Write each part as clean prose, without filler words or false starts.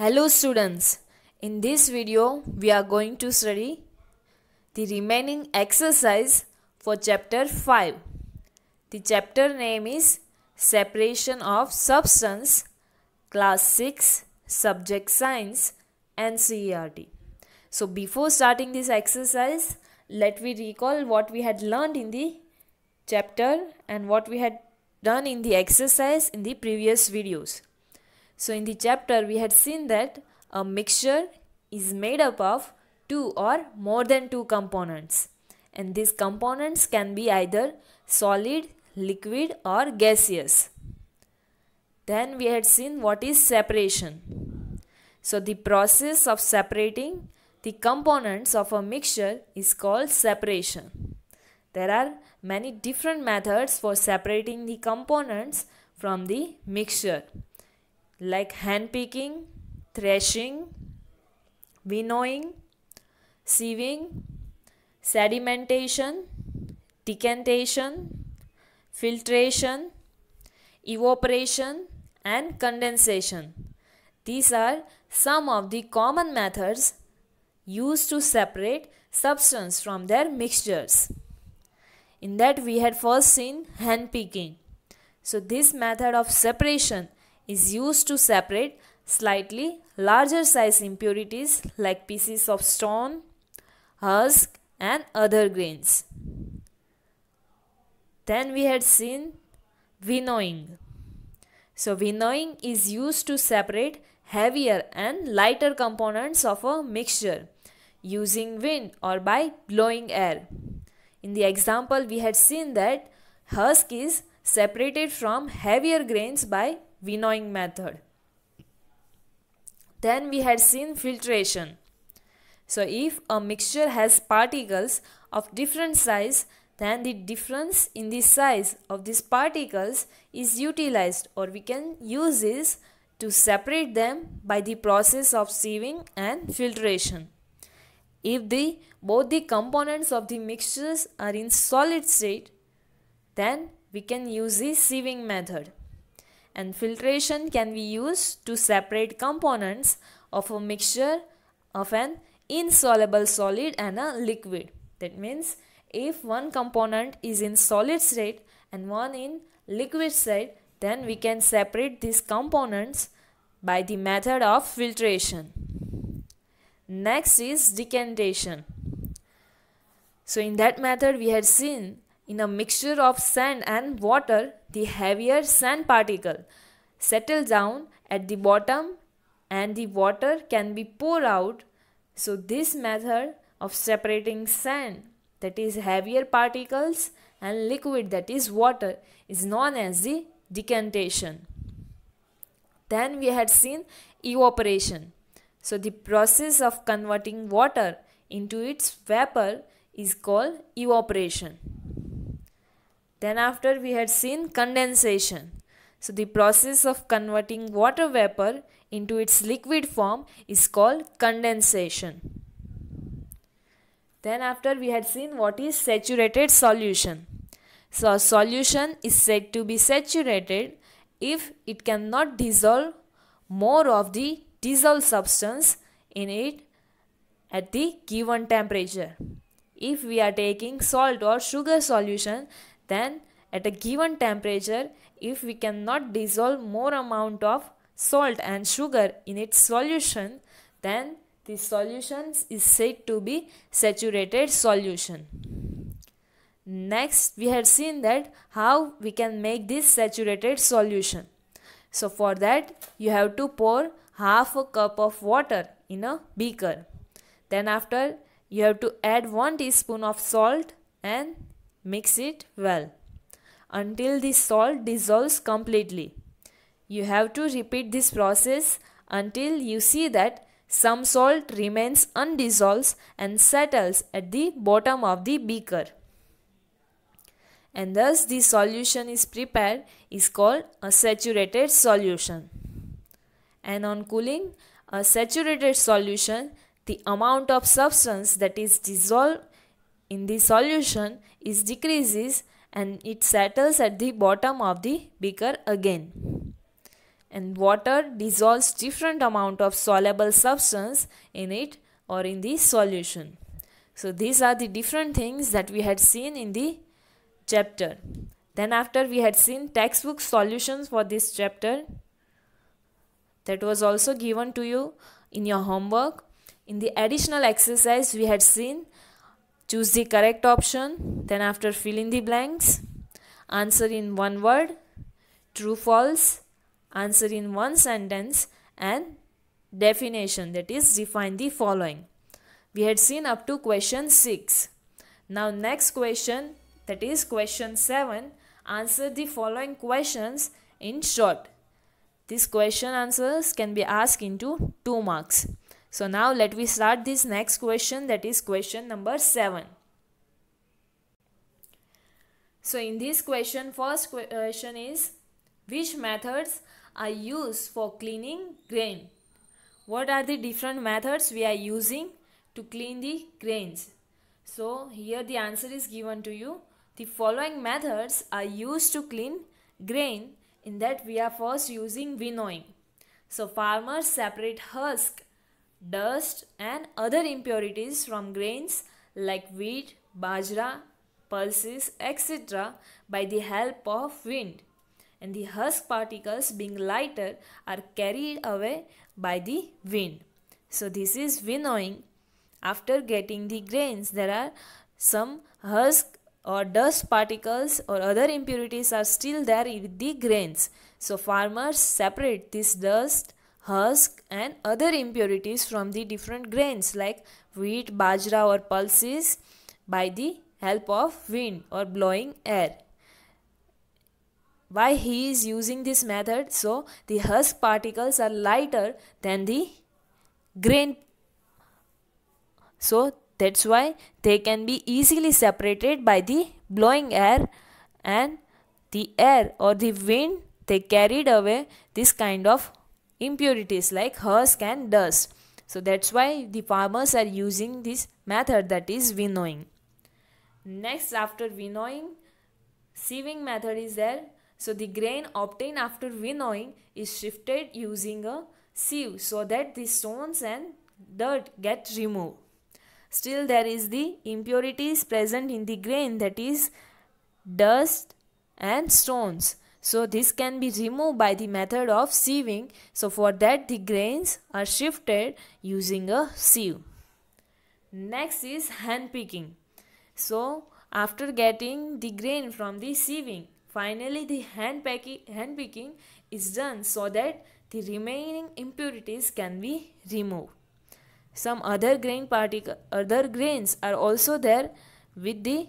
Hello students, in this video we are going to study the remaining exercise for chapter 5. The chapter name is Separation of Substance, class 6, subject science, NCERT. So before starting this exercise, let me recall what we had learned in the chapter and what we had done in the exercise in the previous videos. So in the chapter we had seen that a mixture is made up of two or more than two components, and these components can be either solid, liquid or gaseous. Then we had seen what is separation. So the process of separating the components of a mixture is called separation. There are many different methods for separating the components from the mixture, like hand picking, threshing, winnowing, sieving, sedimentation, decantation, filtration, evaporation and condensation. These are some of the common methods used to separate substance from their mixtures. In that we had first seen hand picking. So this method of separation is used to separate slightly larger size impurities like pieces of stone, husk and other grains. Then we had seen winnowing. So winnowing is used to separate heavier and lighter components of a mixture using wind or by blowing air. In the example we had seen that husk is separated from heavier grains by winnowing method. Then we had seen filtration. So if a mixture has particles of different size, then the difference in the size of these particles is utilized, or we can use this to separate them by the process of sieving and filtration. If both the components of the mixtures are in solid state, then we can use the sieving method. And filtration can be used to separate components of a mixture of an insoluble solid and a liquid. That means if one component is in solid state and one in liquid state, then we can separate these components by the method of filtration. Next is decantation. So in that method we had seen in a mixture of sand and water, the heavier sand particle settles down at the bottom and the water can be poured out. So this method of separating sand, that is heavier particles, and liquid, that is water, is known as the decantation. Then we had seen evaporation. So the process of converting water into its vapor is called evaporation. Then after we had seen condensation. So the process of converting water vapor into its liquid form is called condensation. Then after we had seen what is saturated solution. So a solution is said to be saturated if it cannot dissolve more of the dissolved substance in it at the given temperature. If we are taking salt or sugar solution, then at a given temperature, if we cannot dissolve more amount of salt and sugar in its solution, then the solution is said to be saturated solution. Next, we had seen that how we can make this saturated solution. So for that, you have to pour half a cup of water in a beaker. Then after, you have to add 1 teaspoon of salt and mix it well until the salt dissolves completely. You have to repeat this process until you see that some salt remains undissolved and settles at the bottom of the beaker. And thus the solution is prepared is called a saturated solution. And on cooling, a saturated solution, the amount of substance that is dissolved in the solution is decreases and it settles at the bottom of the beaker again. and water dissolves different amount of soluble substance in it or in the solution. So these are the different things that we had seen in the chapter. Then after we had seen textbook solutions for this chapter, that was also given to you in your homework. In the additional exercise we had seen choose the correct option, then after fill in the blanks, answer in one word, true false, answer in one sentence, and definition, that is define the following. We had seen up to question 6. Now next question, that is question 7, answer the following questions in short. These question answers can be asked into 2 marks. So now let me start this next question, that is question number 7. So in this question, first question is, which methods are used for cleaning grain? What are the different methods we are using to clean the grains? So here the answer is given to you. The following methods are used to clean grain. In that we are first using winnowing. So farmers separate husk, dust and other impurities from grains like wheat, bajra, pulses, etc. by the help of wind, and the husk particles being lighter are carried away by the wind. So this is winnowing. After getting the grains, there are some husk or dust particles or other impurities are still there in the grains. So farmers separate this dust, husk and other impurities from the different grains like wheat, bajra or pulses by the help of wind or blowing air. Why he is using this method? So the husk particles are lighter than the grain. So that's why they can be easily separated by the blowing air, and the air or the wind, they carried away this kind of impurities like husk and dust. So that's why the farmers are using this method, that is winnowing. Next, after winnowing, sieving method is there. So the grain obtained after winnowing is shifted using a sieve so that the stones and dirt get removed. Still there is the impurities present in the grain, that is dust and stones. So this can be removed by the method of sieving. So for that the grains are shifted using a sieve. Next is hand picking. So after getting the grain from the sieving, finally the hand picking is done so that the remaining impurities can be removed. Some other grains are also there with the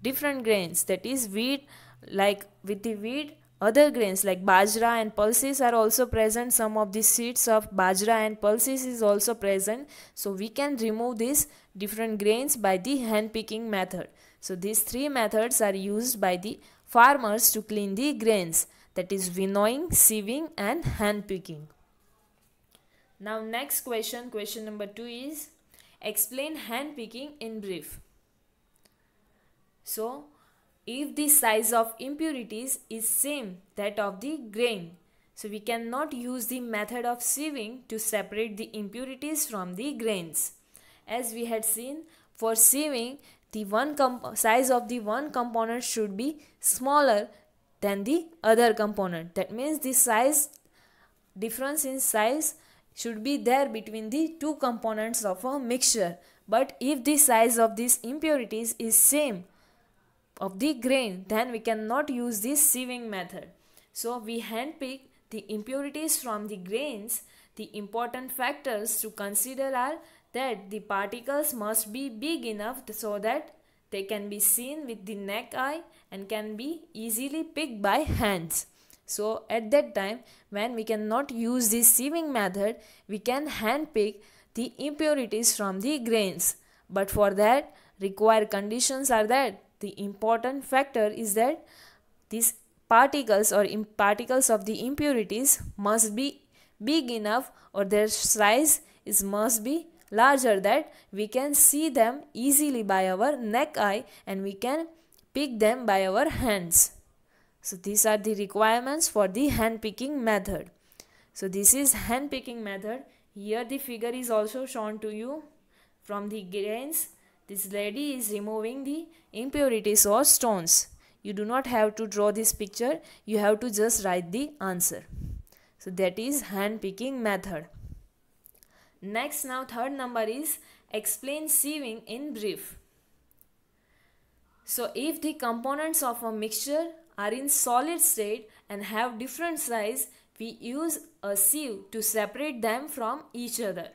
different grains, that is wheat, like with the wheat other grains like bajra and pulses are also present. Some of the seeds of bajra and pulses is also present. So we can remove these different grains by the hand picking method. So these 3 methods are used by the farmers to clean the grains, that is winnowing, sieving and hand picking. Now next question, question number 2 is, explain hand picking in brief. So if the size of impurities is same that of the grain, so we cannot use the method of sieving to separate the impurities from the grains. As we had seen, for sieving the size of the one component should be smaller than the other component. That means the size difference in size should be there between the 2 components of a mixture. But if the size of these impurities is same of the grain, then we cannot use this sieving method. So we handpick the impurities from the grains. The important factors to consider are that the particles must be big enough so that they can be seen with the naked eye and can be easily picked by hands. So at that time, when we cannot use this sieving method, we can hand pick the impurities from the grains. But for that, required conditions are that the important factor is that these particles or particles of the impurities must be big enough, or their size must be larger, that we can see them easily by our naked eye and we can pick them by our hands. So these are the requirements for the hand picking method. So this is hand picking method. Here the figure is also shown to you. From the grains, this lady is removing the impurities or stones. You do not have to draw this picture, you have to just write the answer. So that is hand picking method. Next, now third number is explain sieving in brief. So if the components of a mixture are in solid state and have different size, we use a sieve to separate them from each other.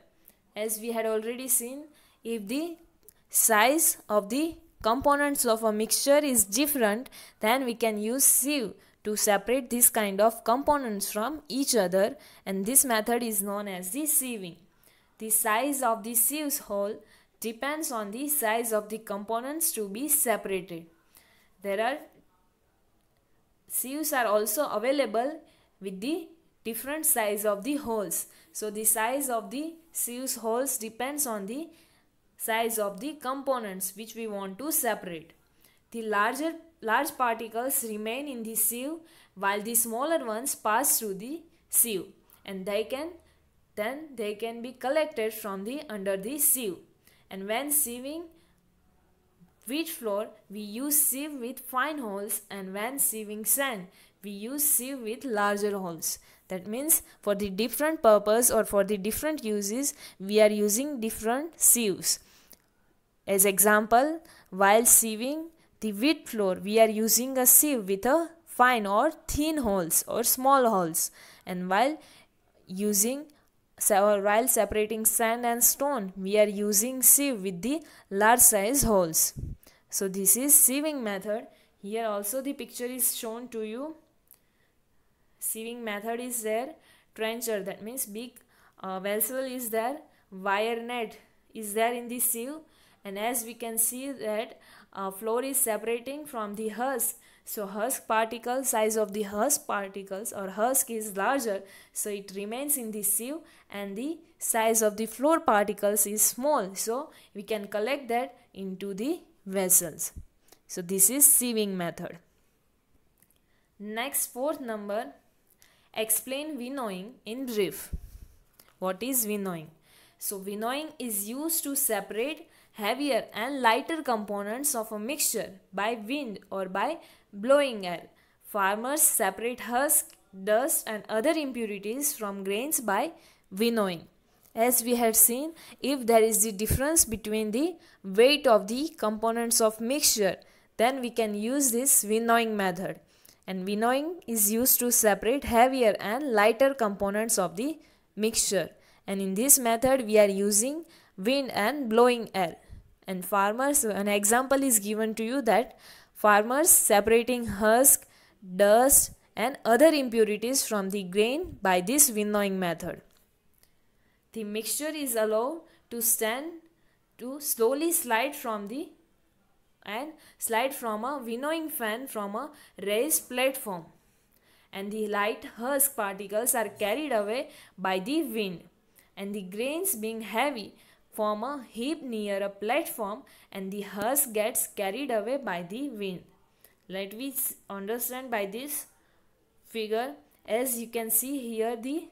As we had already seen, if the size of the components of a mixture is different, then we can use sieve to separate this kind of components from each other, and this method is known as the sieving. The size of the sieve's hole depends on the size of the components to be separated. Sieves are also available with the different size of the holes. So the size of the sieve's holes depends on the size of the components which we want to separate. The large particles remain in the sieve while the smaller ones pass through the sieve, and they can be collected from under the sieve. And when sieving wheat flour, we use sieve with fine holes, and when sieving sand, we use sieve with larger holes. That means for the different purpose or for the different uses, we are using different sieves. As example, while sieving the wheat flour, we are using a sieve with a fine or thin holes or small holes, and while separating sand and stone, we are using sieve with the large size holes. So this is sieving method. Here also the picture is shown to you. Sieving method is there. Trencher, that means big vessel is there. Wire net is there in the sieve, and as we can see that flour is separating from the husk. So husk particle, size of the husk particles or husk is larger, so it remains in the sieve, and the size of the flour particles is small, so we can collect that into the vessels. So this is sieving method. Next, fourth number, explain winnowing in brief. What is winnowing? So winnowing is used to separate heavier and lighter components of a mixture by wind or by blowing air. Farmers separate husk, dust and other impurities from grains by winnowing. As we had seen, if there is the difference between the weight of the components of mixture, then we can use this winnowing method. And winnowing is used to separate heavier and lighter components of the mixture. And in this method, we are using wind and blowing air. And farmers, an example is given to you that farmers separating husk, dust and other impurities from the grain by this winnowing method. The mixture is allowed to slowly slide from a winnowing fan from a raised platform, and the light husk particles are carried away by the wind, and the grains being heavy form a heap near a platform, and the husk gets carried away by the wind. Let me understand by this figure. As you can see here, the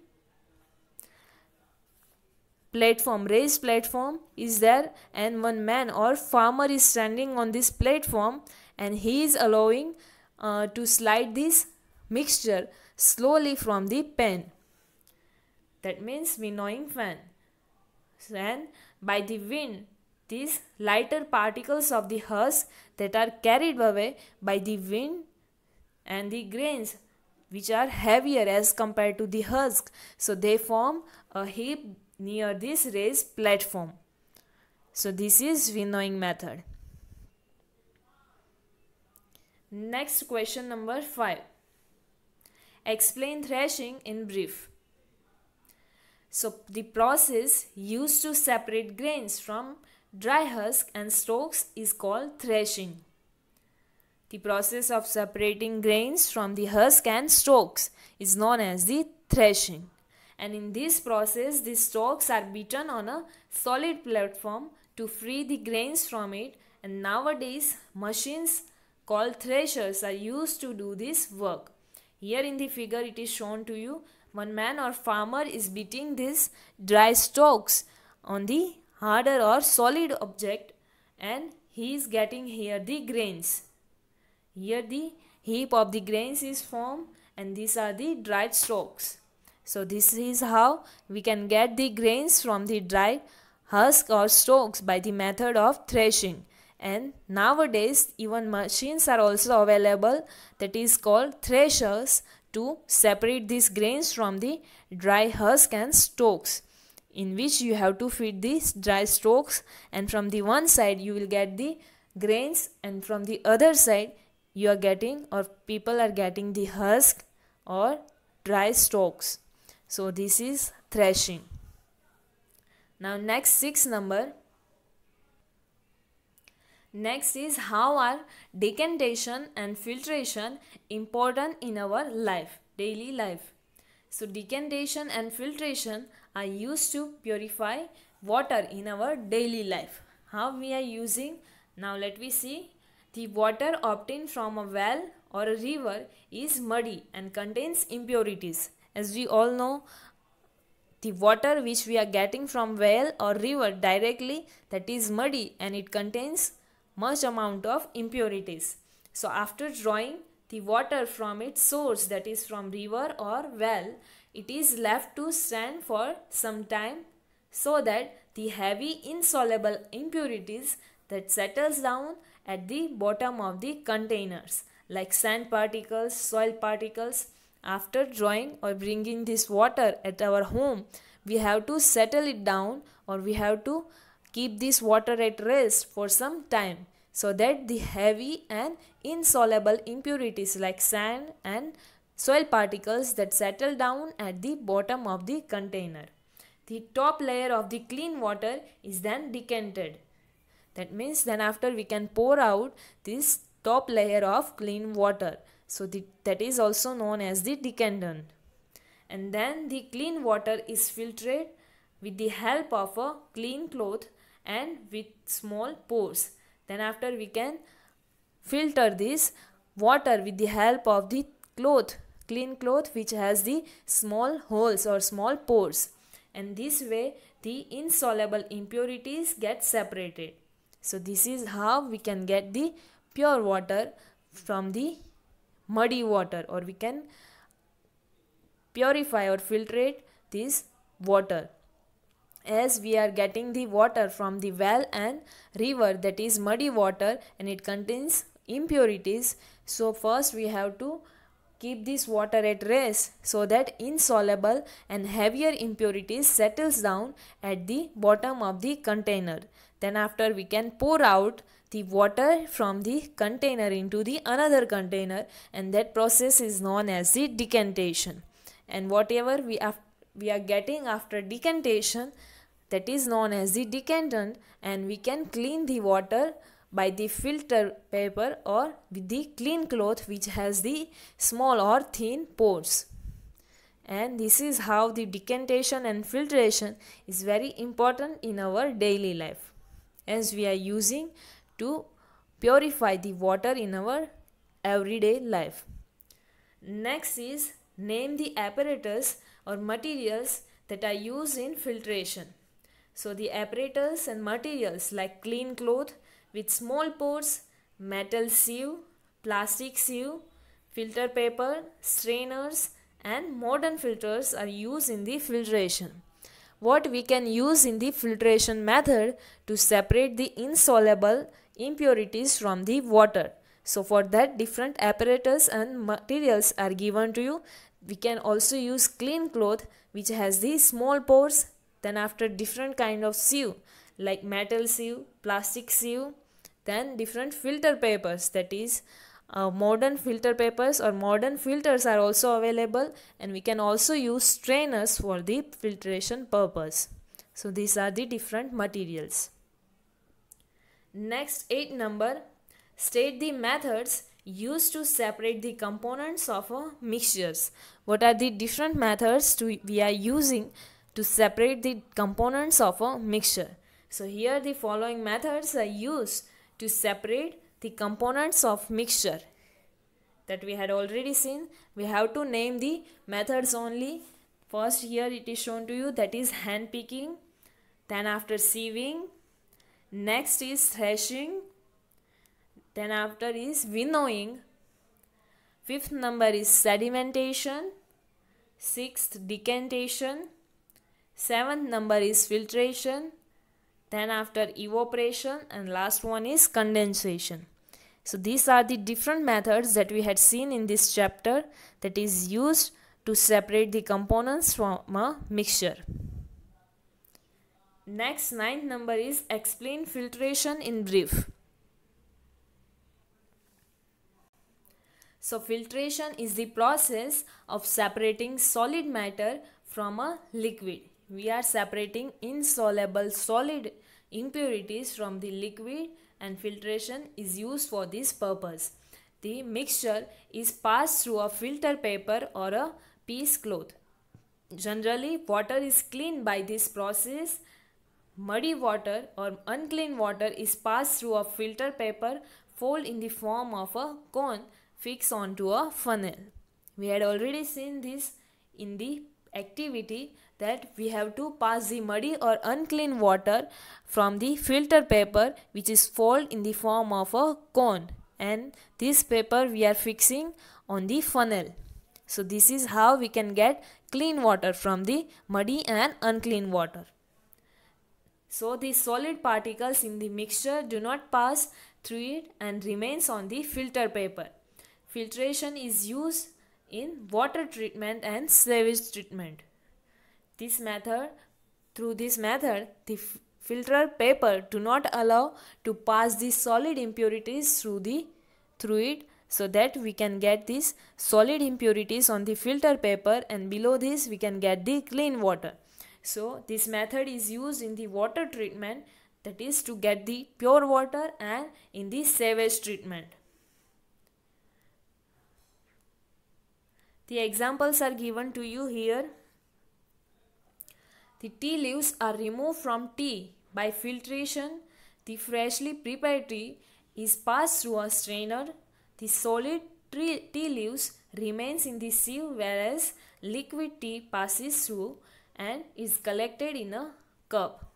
platform, raised platform is there, and one man or farmer is standing on this platform, and he is allowing to slide this mixture slowly from the pan. That means winnowing fan. And by the wind, these lighter particles of the husk that are carried away by the wind, and the grains which are heavier as compared to the husk, so they form a heap near this raised platform. So this is winnowing method. Next, question number 5. Explain threshing in brief. So the process used to separate grains from dry husk and stalks is called threshing. The process of separating grains from the husk and stalks is known as the threshing. And in this process, the stalks are beaten on a solid platform to free the grains from it, and nowadays machines called threshers are used to do this work. Here in the figure it is shown to you one man or farmer is beating these dry stalks on the harder or solid object, and he is getting here the grains. Here the heap of the grains is formed, and these are the dried stalks. So this is how we can get the grains from the dried husk or stalks by the method of threshing. And nowadays even machines are also available, that is called threshers, to separate these grains from the dry husk and stalks, in which you have to feed these dry stalks, and from the one side you will get the grains, and from the other side you are getting, or people are getting, the husk or dry stalks. So this is threshing. Now next 6 number. Next is how are decantation and filtration important in our life, daily life. So decantation and filtration are used to purify water in our daily life. How we are using? Now let me see. The water obtained from a well or a river is muddy and contains impurities. As we all know, the water which we are getting from well or river directly, that is muddy, and it contains much amount of impurities. So after drawing the water from its source, that is from river or well, it is left to stand for some time, so that the heavy insoluble impurities that settles down at the bottom of the containers, like sand particles, soil particles. After drawing or bringing this water at our home, we have to settle it down, or we have to keep this water at rest for some time, so that the heavy and insoluble impurities like sand and soil particles that settle down at the bottom of the container. The top layer of the clean water is then decanted. That means then after we can pour out this top layer of clean water. So that is also known as the decantant. And then the clean water is filtered with the help of a clean cloth and with small pores. Then after we can filter this water with the help of the cloth, clean cloth, which has the small holes or small pores. And this way the insoluble impurities get separated. So this is how we can get the pure water from the muddy water, or we can purify or filtrate this water. As we are getting the water from the well and river, that is muddy water, and it contains impurities, so first we have to keep this water at rest, so that insoluble and heavier impurities settles down at the bottom of the container. Then after we can pour out the water from the container into the another container, and that process is known as the decantation. And whatever we are getting after decantation, that is known as the decantant, and we can clean the water by the filter paper or with the clean cloth which has the small or thin pores. And this is how the decantation and filtration is very important in our daily life, as we are using to purify the water in our everyday life. Next is name the apparatus or materials that are used in filtration. So the apparatus and materials like clean cloth with small pores, metal sieve, plastic sieve, filter paper, strainers, and modern filters are used in the filtration. What we can use in the filtration method to separate the insoluble impurities from the water. So for that, different apparatus and materials are given to you. We can also use clean cloth which has the small pores. Then after different kind of sieve like metal sieve, plastic sieve, then different filter papers, that is modern filter papers or modern filters are also available, and we can also use strainers for the filtration purpose. So these are the different materials. Next 8 number, state the methods used to separate the components of a mixtures. What are the different methods we are using to separate the components of a mixture? So here the following methods are used to separate the components of mixture that we had already seen. We have to name the methods only. First here it is shown to you, that is hand picking. Then after sieving. Next is threshing. Then after is winnowing. Fifth number is sedimentation. Sixth, decantation. Seventh number is filtration. Then after evaporation, and last one is condensation. So these are the different methods that we had seen in this chapter that is used to separate the components from a mixture. Next, ninth number is explain filtration in brief. So filtration is the process of separating solid matter from a liquid. We are separating insoluble solid impurities from the liquid, and filtration is used for this purpose. The mixture is passed through a filter paper or a piece cloth. Generally, water is cleaned by this process. Muddy water or unclean water is passed through a filter paper fold in the form of a cone fixed onto a funnel. We had already seen this in the activity that we have to pass the muddy or unclean water from the filter paper, which is folded in the form of a cone, and this paper we are fixing on the funnel. So this is how we can get clean water from the muddy and unclean water. So the solid particles in the mixture do not pass through it and remains on the filter paper. Filtration is used in water treatment and sewage treatment. Through this method, the filter paper do not allow to pass the solid impurities through it, so that we can get these solid impurities on the filter paper, and below this we can get the clean water. So this method is used in the water treatment, that is to get the pure water, and in the sewage treatment. The examples are given to you here. The tea leaves are removed from tea by filtration. The freshly prepared tea is passed through a strainer. The solid tea leaves remains in the sieve, whereas liquid tea passes through and is collected in a cup.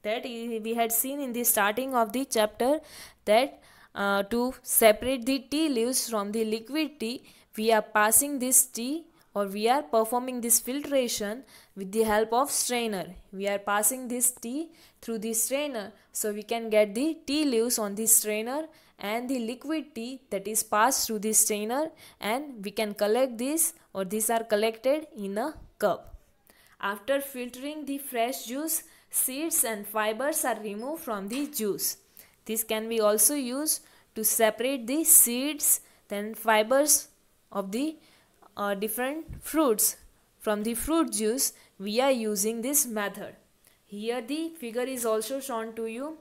That we had seen in the starting of the chapter, that to separate the tea leaves from the liquid tea, we are passing this tea, or we are performing this filtration with the help of strainer. We are passing this tea through the strainer, so we can get the tea leaves on the strainer and the liquid tea that is passed through the strainer, and we can collect this, or these are collected in a cup. After filtering the fresh juice, seeds and fibers are removed from the juice. This can be also used to separate the seeds and fibers of the different fruits from the fruit juice. We are using this method. Here the figure is also shown to you.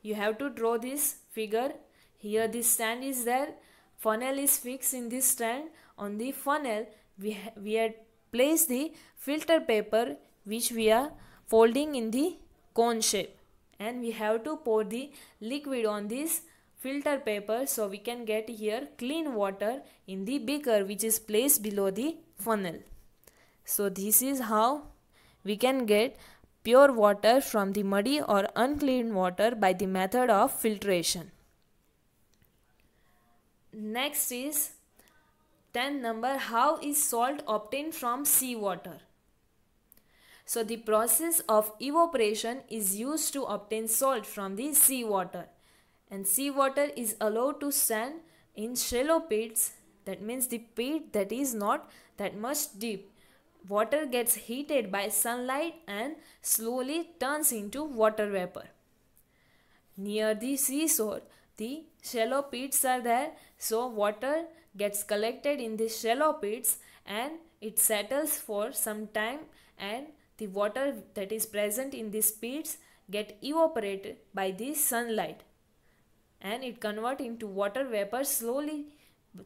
You have to draw this figure. Here the stand is there. Funnel is fixed in this stand. On the funnel we had placed the filter paper, which we are folding in the cone shape, and we have to pour the liquid on this filter paper, so we can get here clean water in the beaker, which is placed below the funnel. So this is how we can get pure water from the muddy or unclean water by the method of filtration. Next is 10 number, how is salt obtained from seawater? So the process of evaporation is used to obtain salt from the seawater, and seawater is allowed to stand in shallow pits. That means the pit that is not that much deep. Water gets heated by sunlight and slowly turns into water vapor. Near the seashore, the shallow pits are there, so water gets collected in the shallow pits and it settles for some time, and the water that is present in these pits get evaporated by the sunlight, and it converts into water vapor slowly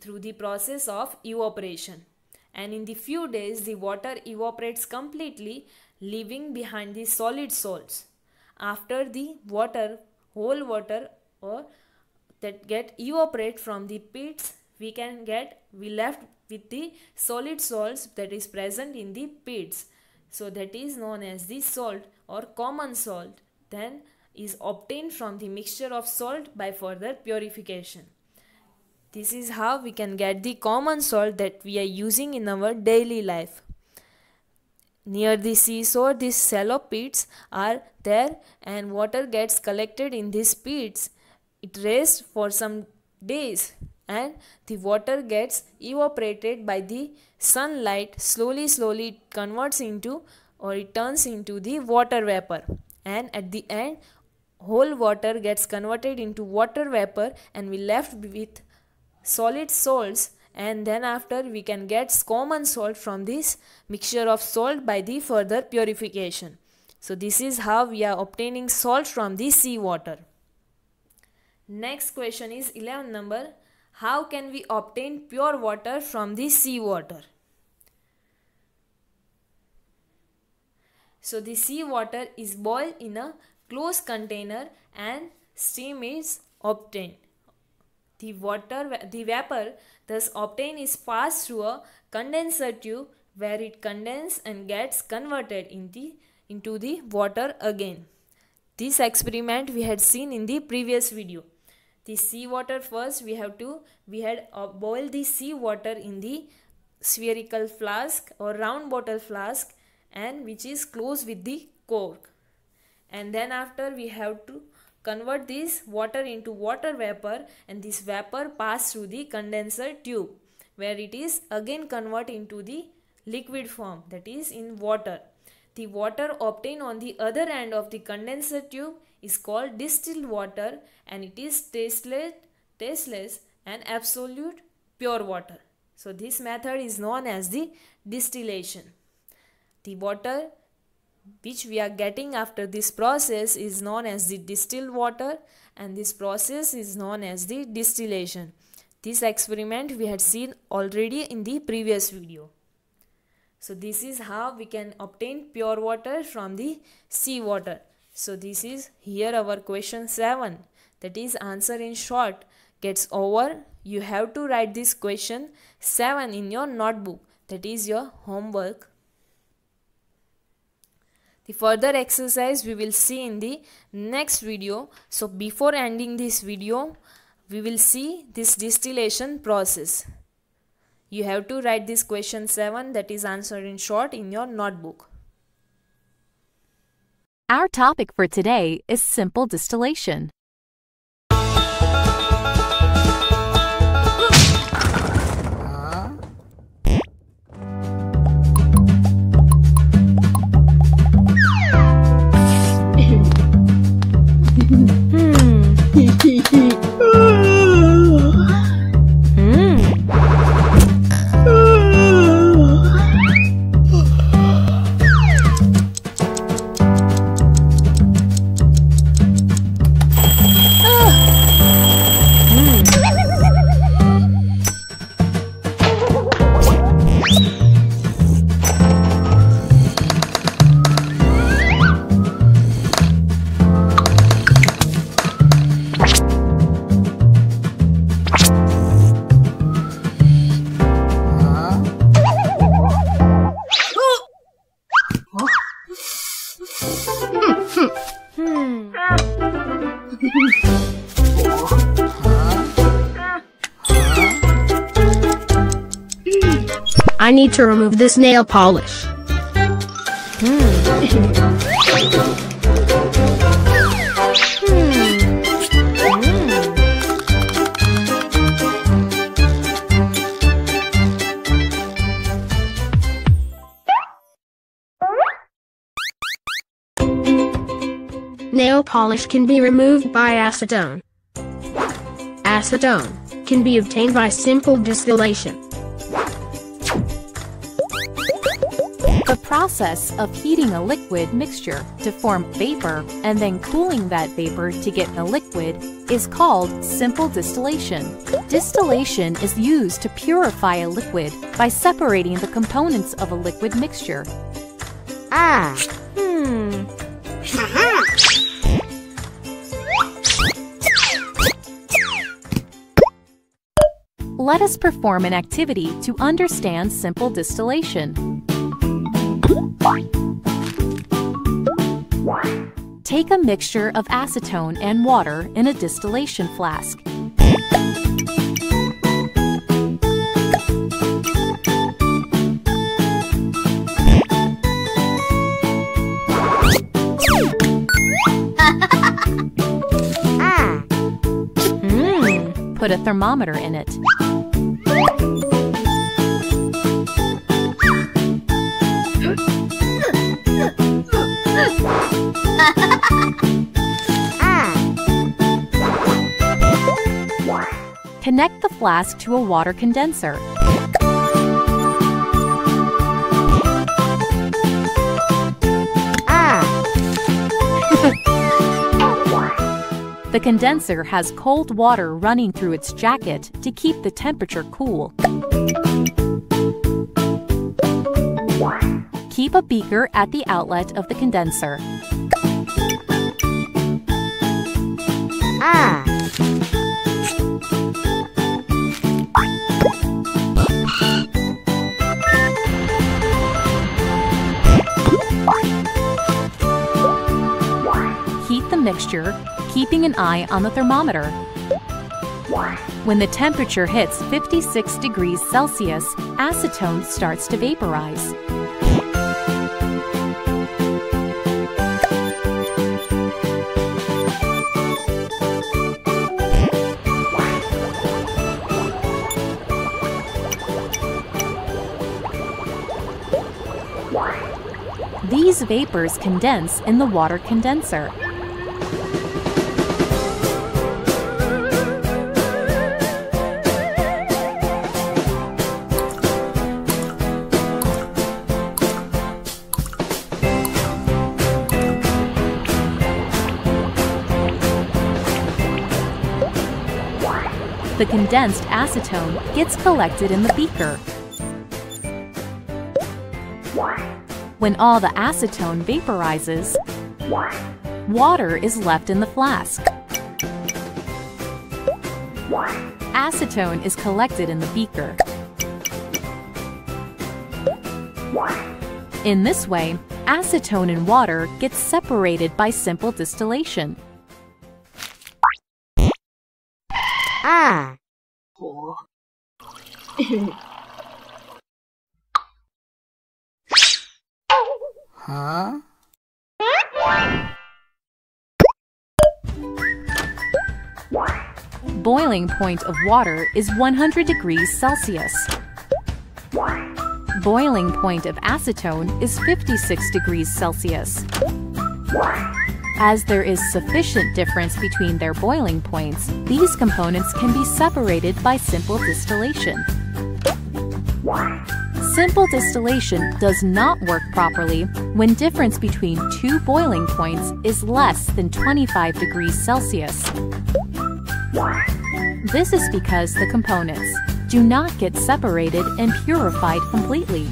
through the process of evaporation. And in the few days the water evaporates completely, leaving behind the solid salts. After the whole water or that get evaporate from the pits, we left with the solid salts that is present in the pits. So that is known as the salt or common salt, then is obtained from the mixture of salt by further purification. This is how we can get the common salt that we are using in our daily life. Near the seashore, these shallow pits are there and water gets collected in these pits. It rests for some days and the water gets evaporated by the sunlight. Slowly it converts into, or it turns into the water vapor, and at the end whole water gets converted into water vapor and we left with solid salts, and then after we can get common salt from this mixture of salt by the further purification. So this is how we are obtaining salt from the sea water. Next question is 11 number. How can we obtain pure water from the sea water? So the sea water is boiled in a closed container and steam is obtained. The vapor thus obtained is passed through a condenser tube where it condenses and gets converted into the water again. This experiment we had seen in the previous video. The sea water, first we had boiled the sea water in the spherical flask or round bottle flask, and which is closed with the cork, and then after we have to convert this water into water vapor, and this vapor pass through the condenser tube where it is again converted into the liquid form, that is in water. The water obtained on the other end of the condenser tube is called distilled water, and it is tasteless and absolute pure water. So this method is known as the distillation. The water which we are getting after this process is known as the distilled water, and this process is known as the distillation. This experiment we had seen already in the previous video. So this is how we can obtain pure water from the sea water. So this is here our question 7, that is answer in short gets over. You have to write this question 7 in your notebook, that is your homework. The further exercise we will see in the next video. So before ending this video, we will see this distillation process. You have to write this question 7, that is answered in short, in your notebook. Our topic for today is simple distillation. I need to remove this nail polish. Nail polish can be removed by acetone. Acetone can be obtained by simple distillation. The process of heating a liquid mixture to form vapor and then cooling that vapor to get a liquid is called simple distillation. Distillation is used to purify a liquid by separating the components of a liquid mixture. let us perform an activity to understand simple distillation. Take a mixture of acetone and water in a distillation flask. Put a thermometer in it. Connect the flask to a water condenser. The condenser has cold water running through its jacket to keep the temperature cool. Keep a beaker at the outlet of the condenser. Heat the mixture, keeping an eye on the thermometer. When the temperature hits 56 degrees Celsius, acetone starts to vaporize. These vapors condense in the water condenser. The condensed acetone gets collected in the beaker. When all the acetone vaporizes, water is left in the flask. Acetone is collected in the beaker. In this way, acetone and water get separated by simple distillation. Huh? Boiling point of water is 100 degrees Celsius. Boiling point of acetone is 56 degrees Celsius. As there is sufficient difference between their boiling points, these components can be separated by simple distillation. Simple distillation does not work properly when difference between two boiling points is less than 25 degrees Celsius. This is because the components do not get separated and purified completely.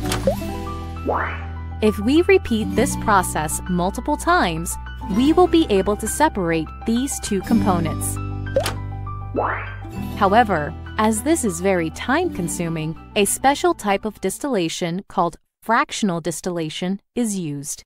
If we repeat this process multiple times, we will be able to separate these two components. However, as this is very time-consuming, a special type of distillation called fractional distillation is used.